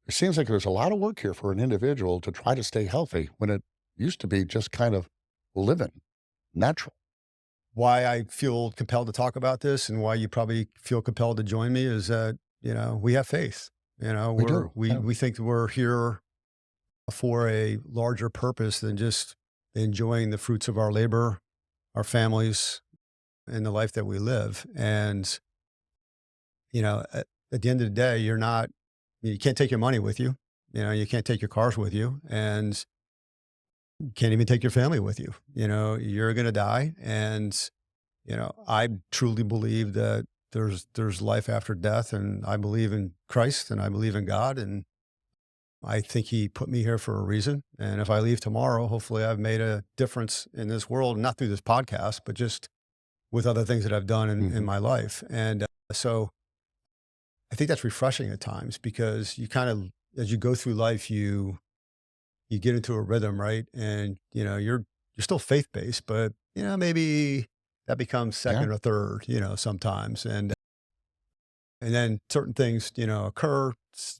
it seems like there's a lot of work here for an individual to try to stay healthy when it used to be just kind of living, natural. Why I feel compelled to talk about this, and why you probably feel compelled to join me, is that, we have faith. We do. Yeah. We think that we're here for a larger purpose than just enjoying the fruits of our labor, our families, and the life that we live. And, at the end of the day, you can't take your money with you. You can't take your cars with you, and you can't even take your family with you. You're going to die. And, I truly believe that there's life after death, and I believe in Christ, and I believe in God. And I think he put me here for a reason. And if I leave tomorrow, hopefully I've made a difference in this world, not through this podcast, but just with other things that I've done in my life. And so I think that's refreshing at times, because you kind of, as you go through life, you get into a rhythm, right? And, you're still faith-based, but, maybe that becomes second or third, sometimes. And then certain things, occur,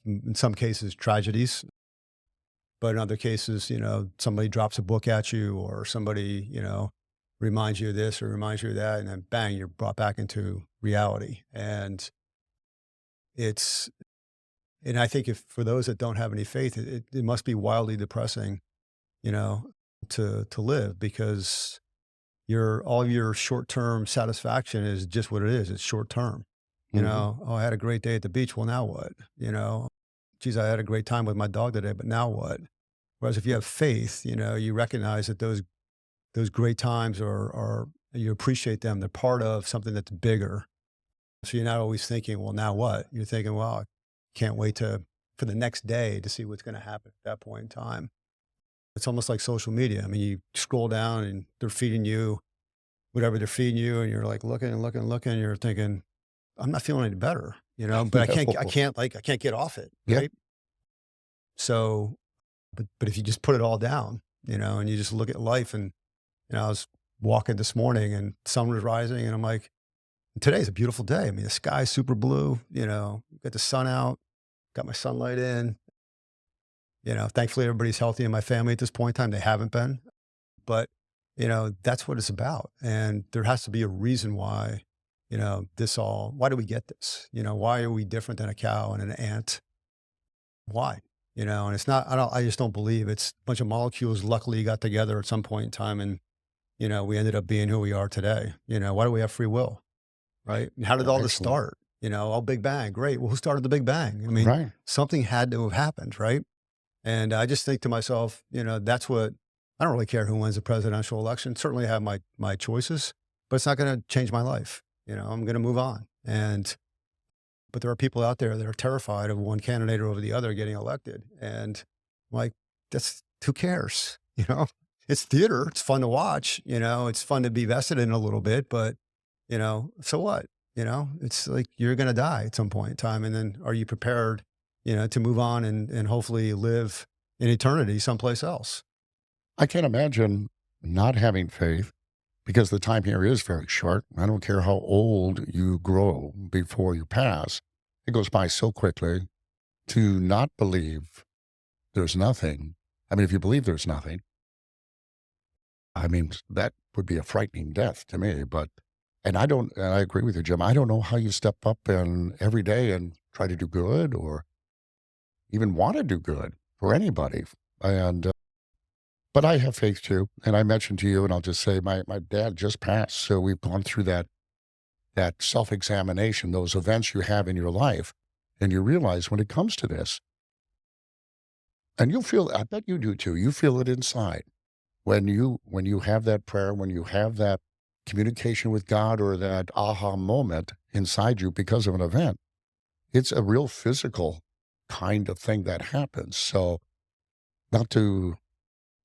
in some cases, tragedies, but in other cases, somebody drops a book at you, or somebody, reminds you of this or reminds you of that, and then bang, you're brought back into reality. And I think if for those that don't have any faith, it must be wildly depressing, to live, because all of your short-term satisfaction is just what it is. It's short-term. Oh, I had a great day at the beach. Well, now what? Geez, I had a great time with my dog today, but now what? Whereas if you have faith, you recognize that those great times are, you appreciate them. They're part of something that's bigger. So you're not always thinking, well, now what? You're thinking, well, I can't wait for the next day to see what's going to happen at that point in time. It's almost like social media. I mean, you scroll down and they're feeding you whatever they're feeding you, and you're like looking and looking and looking, and you're thinking, I'm not feeling any better, but I can't get off it. Yeah. Right. So, but if you just put it all down, and you just look at life, and, I was walking this morning and sun was rising, and I'm like, today's a beautiful day. I mean, the sky's super blue, got the sun out, got my sunlight in, thankfully everybody's healthy in my family at this point in time. They haven't been, but, that's what it's about. And there has to be a reason why, why do we get this? Why are we different than a cow and an ant? Why? And it's not, I just don't believe it's a bunch of molecules luckily got together at some point in time, and, we ended up being who we are today. Why do we have free will? Right? And how did all this Excellent. start? Big Bang. Great. Well, who started the Big Bang? I mean, Right. something had to have happened, right? And I just think to myself, that's what, I don't really care who wins the presidential election. Certainly I have my choices, but it's not going to change my life. I'm going to move on. But there are people out there that are terrified of one candidate over the other getting elected. And I'm like, who cares? it's theater. It's fun to watch, it's fun to be vested in a little bit, but so what? It's like you're going to die at some point in time. And then are you prepared, to move on and hopefully live in eternity someplace else? I can't imagine not having faith because the time here is very short. I don't care how old you grow before you pass. It goes by so quickly. To not believe there's nothing. I mean, if you believe there's nothing, I mean, that would be a frightening death to me. And I agree with you, Jim. I don't know how you step up and every day and try to do good or even want to do good for anybody. But I have faith too. And I mentioned to you, and I'll just say my dad just passed. So we've gone through that self-examination, those events you have in your life. And you realize when it comes to this, and you'll feel, I bet you do too, you feel it inside. When you have that prayer, when you have that communication with God or that aha moment inside you because of an event, it's a real physical kind of thing that happens. So not to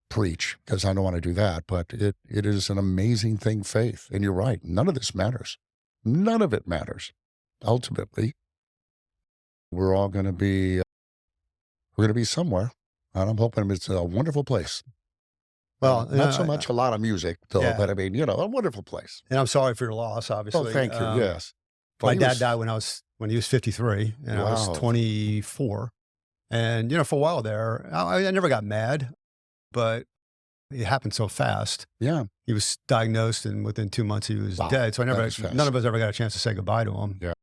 preach, because I don't want to do that, but it is an amazing thing, faith. And you're right, none of this matters. None of it matters. Ultimately, we're all going to be somewhere, and I'm hoping it's a wonderful place. Well, not so much a lot of music, though, yeah. but I mean, a wonderful place. And I'm sorry for your loss, obviously. Oh, thank you. Yes. My dad died when he was 53, and I was Wow. 24. And, for a while there, I never got mad, but it happened so fast. Yeah. He was diagnosed, and within 2 months he was Wow, dead. So that is fast. none of us ever got a chance to say goodbye to him. Yeah.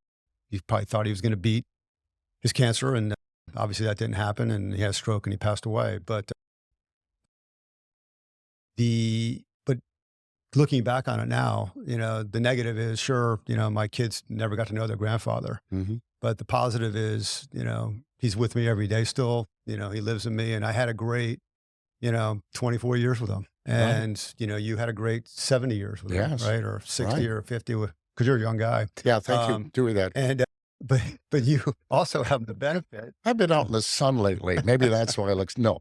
He probably thought he was going to beat his cancer, and obviously that didn't happen, and he had a stroke and he passed away. But looking back on it now, the negative is sure, my kids never got to know their grandfather. Mm-hmm. But the positive is, he's with me every day still. He lives in me, and I had a great, 24 years with him. And, you had a great 70 years with him, Yes. right? Or 60 Right. or 50, because you're a young guy. Yeah, thank you for doing that. And, but you also have the benefit. I've been out in the sun lately. Maybe that's why I look, no,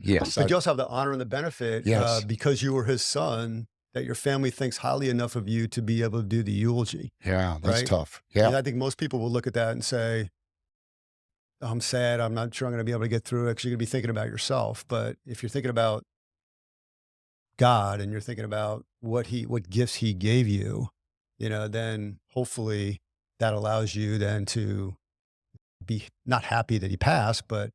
yes. But you also have the honor and the benefit, Yes. because you were his son, that your family thinks highly enough of you to be able to do the eulogy. Yeah, that's right? tough. And Yeah. I think most people will look at that and say, I'm sad. I'm not sure I'm going to be able to get through it, because you're going to be thinking about yourself. But if you're thinking about God and you're thinking about what gifts he gave you, then hopefully that allows you then to be not happy that he passed, but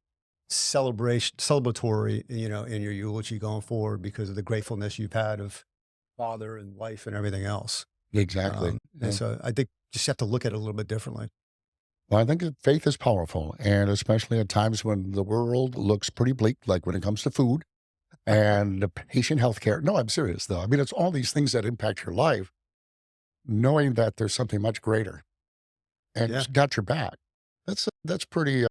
celebratory, in your eulogy going forward because of the gratefulness you've had of father and wife and everything else. Exactly. And so I think just have to look at it a little bit differently. Well, I think that faith is powerful, and especially at times when the world looks pretty bleak, like when it comes to food and the patient healthcare. No, I'm serious though. I mean, it's all these things that impact your life, knowing that there's something much greater and Yeah. it's got your back. That's pretty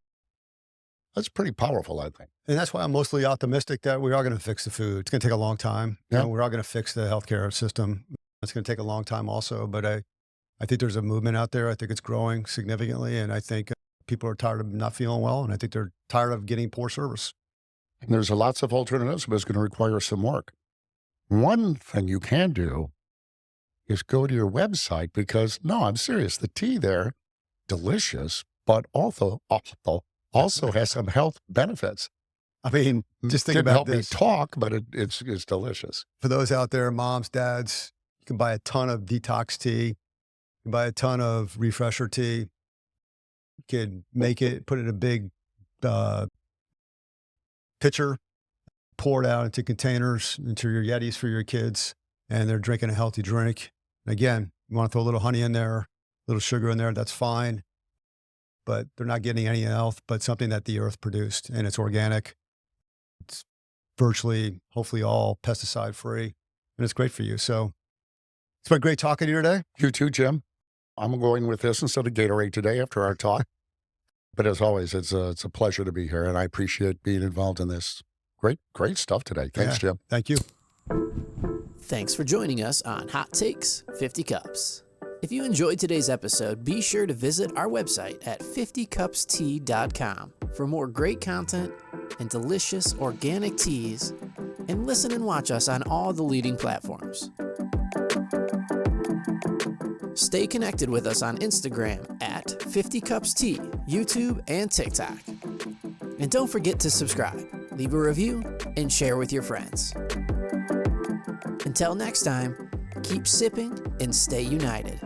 powerful, I think. And that's why I'm mostly optimistic that we are going to fix the food. It's going to take a long time. Yeah. We're all going to fix the healthcare system. It's going to take a long time also, but I think there's a movement out there. I think it's growing significantly, and I think people are tired of not feeling well, and I think they're tired of getting poor service. And there's lots of alternatives, but it's going to require some work. One thing you can do is go to your website because, no, I'm serious, the tea there, delicious, but also has some health benefits. I mean, just think Didn't about help this. me talk, but it's delicious. For those out there, moms, dads, you can buy a ton of detox tea. You can buy a ton of refresher tea. You could make it, put it in a big pitcher, pour it out into containers, into your Yetis for your kids, and they're drinking a healthy drink. And again, you want to throw a little honey in there, a little sugar in there, that's fine. But they're not getting any health, but something that the earth produced, and it's organic. It's virtually, hopefully all pesticide free, and it's great for you. So it's been great talking to you today. You too, Jim. I'm going with this instead of Gatorade today after our talk. But as always, it's a pleasure to be here, and I appreciate being involved in this. Great stuff today. Thanks, Yeah. Jim. Thank you. Thanks for joining us on Hot Takes 50 Cups. If you enjoyed today's episode, be sure to visit our website at 50cupstea.com for more great content and delicious organic teas and listen and watch us on all the leading platforms. Stay connected with us on Instagram at 50cupstea, YouTube, and TikTok. And don't forget to subscribe, leave a review, and share with your friends. Until next time, keep sipping and stay united.